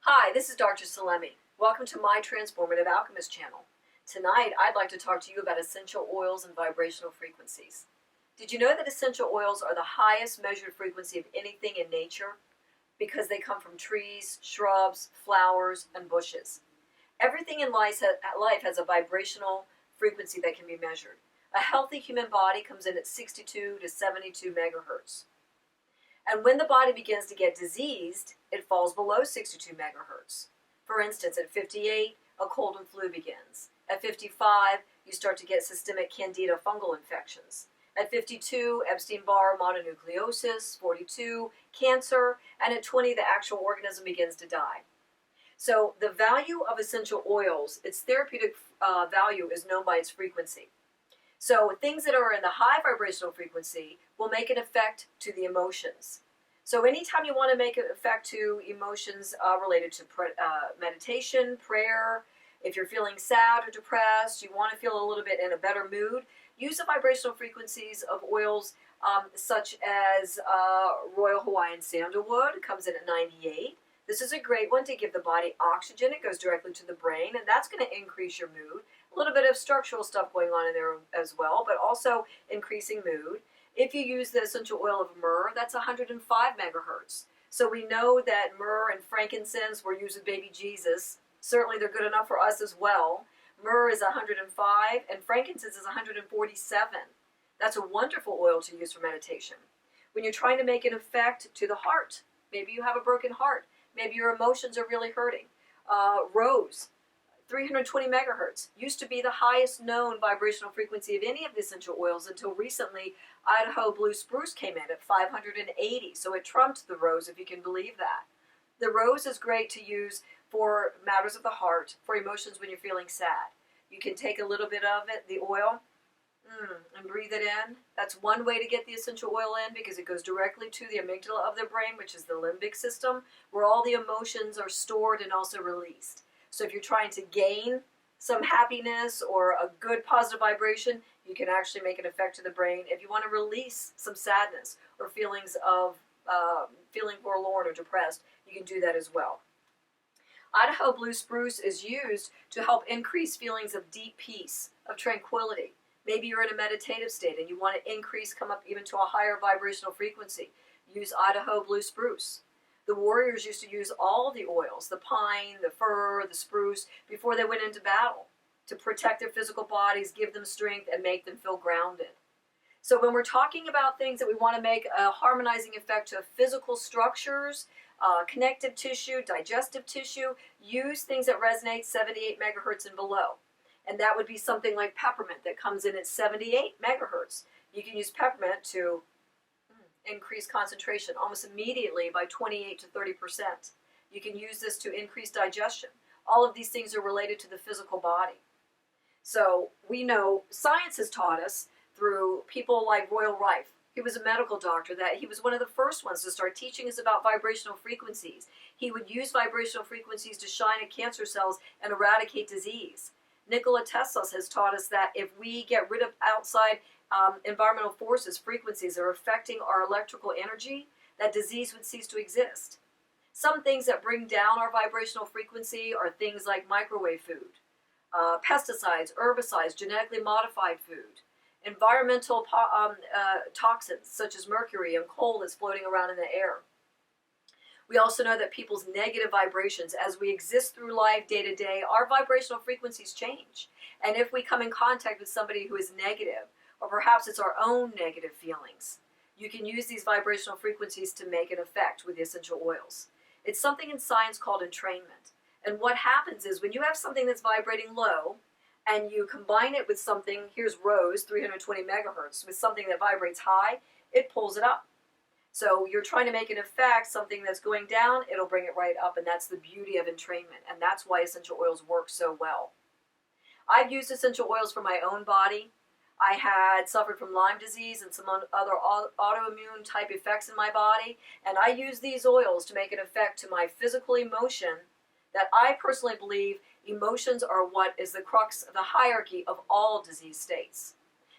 Hi, this is Dr. Seleme. Welcome to my Transformative Alchemist channel. Tonight, I'd like to talk to you about essential oils and vibrational frequencies. Did you know that essential oils are the highest measured frequency of anything in nature? Because they come from trees, shrubs, flowers, and bushes. Everything in life has a vibrational frequency that can be measured. A healthy human body comes in at 62 to 72 megahertz. And when the body begins to get diseased, it falls below 62 megahertz. For instance, at 58, a cold and flu begins. At 55, you start to get systemic candida fungal infections. At 52, Epstein-Barr mononucleosis. 42, cancer. And at 20, the actual organism begins to die. So the value of essential oils, its therapeutic value is known by its frequency. So things that are in the high vibrational frequency will make an effect to the emotions. So anytime you want to make an effect to emotions related to meditation, prayer, if you're feeling sad or depressed, you want to feel a little bit in a better mood, use the vibrational frequencies of oils such as Royal Hawaiian Sandalwood. It comes in at 98. This is a great one to give the body oxygen. It goes directly to the brain, and that's going to increase your mood. A little bit of structural stuff going on in there as well, but also increasing mood. If you use the essential oil of myrrh, that's 105 megahertz. So we know that myrrh and frankincense were used with baby Jesus. Certainly they're good enough for us as well. Myrrh is 105 and frankincense is 147. That's a wonderful oil to use for meditation. When you're trying to make an effect to the heart, maybe you have a broken heart, maybe your emotions are really hurting. Rose, 320 megahertz, used to be the highest known vibrational frequency of any of the essential oils until recently. Idaho blue spruce came in at 580, so it trumped the rose, if you can believe that. The rose is great to use for matters of the heart, for emotions when you're feeling sad. You can take a little bit of it, the oil, and breathe it in. That's one way to get the essential oil in because it goes directly to the amygdala of the brain, which is the limbic system, where all the emotions are stored and also released. So if you're trying to gain some happiness or a good positive vibration, you can actually make an effect to the brain. If you want to release some sadness or feelings of feeling forlorn or depressed, you can do that as well. Idaho blue spruce is used to help increase feelings of deep peace, of tranquility. Maybe you're in a meditative state and you want to come up even to a higher vibrational frequency. Use Idaho blue spruce. The warriors used to use all the oils, the pine, the fir, the spruce, before they went into battle to protect their physical bodies, give them strength, and make them feel grounded. So when we're talking about things that we want to make a harmonizing effect to physical structures, connective tissue, digestive tissue, use things that resonate 78 megahertz and below. And that would be something like peppermint that comes in at 78 megahertz. You can use peppermint to increase concentration almost immediately by 28 to 30%. You can use this to increase digestion. All of these things are related to the physical body. So we know science has taught us through people like Royal Rife. He was a medical doctor that he was one of the first ones to start teaching us about vibrational frequencies. He would use vibrational frequencies to shine at cancer cells and eradicate disease. Nikola Tesla has taught us that if we get rid of outside environmental forces, frequencies that are affecting our electrical energy, that disease would cease to exist. Some things that bring down our vibrational frequency are things like microwave food, pesticides, herbicides, genetically modified food, environmental toxins such as mercury and coal that's floating around in the air. We also know that people's negative vibrations, as we exist through life day to day, our vibrational frequencies change. And if we come in contact with somebody who is negative, or perhaps it's our own negative feelings, you can use these vibrational frequencies to make an effect with the essential oils. It's something in science called entrainment. And what happens is when you have something that's vibrating low and you combine it with something, here's rose, 320 megahertz, with something that vibrates high, it pulls it up. So you're trying to make an effect, something that's going down, it'll bring it right up, and that's the beauty of entrainment, and that's why essential oils work so well. I've used essential oils for my own body. I had suffered from Lyme disease and some other autoimmune type effects in my body, and I use these oils to make an effect to my physical emotion that I personally believe emotions are what is the crux of the hierarchy of all disease states.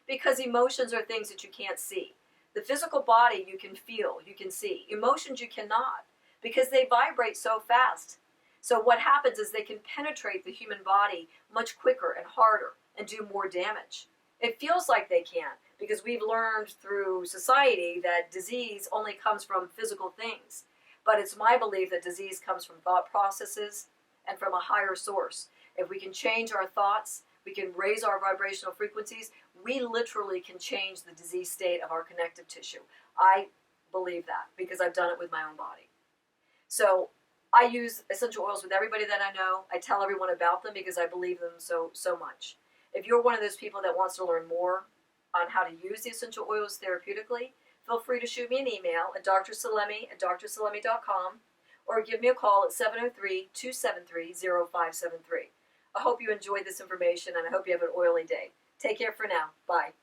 Because emotions are things that you can't see. The physical body you can feel, you can see. Emotions you cannot, because they vibrate so fast. So what happens is they can penetrate the human body much quicker and harder and do more damage. It feels like they can because we've learned through society that disease only comes from physical things. But it's my belief that disease comes from thought processes and from a higher source. If we can change our thoughts, we can raise our vibrational frequencies, we literally can change the disease state of our connective tissue. I believe that because I've done it with my own body. So I use essential oils with everybody that I know. I tell everyone about them because I believe them so much. If you're one of those people that wants to learn more on how to use the essential oils therapeutically, feel free to shoot me an email at drseleme@drseleme.com or give me a call at 703-273-0573. I hope you enjoyed this information and I hope you have an oily day. Take care for now. Bye.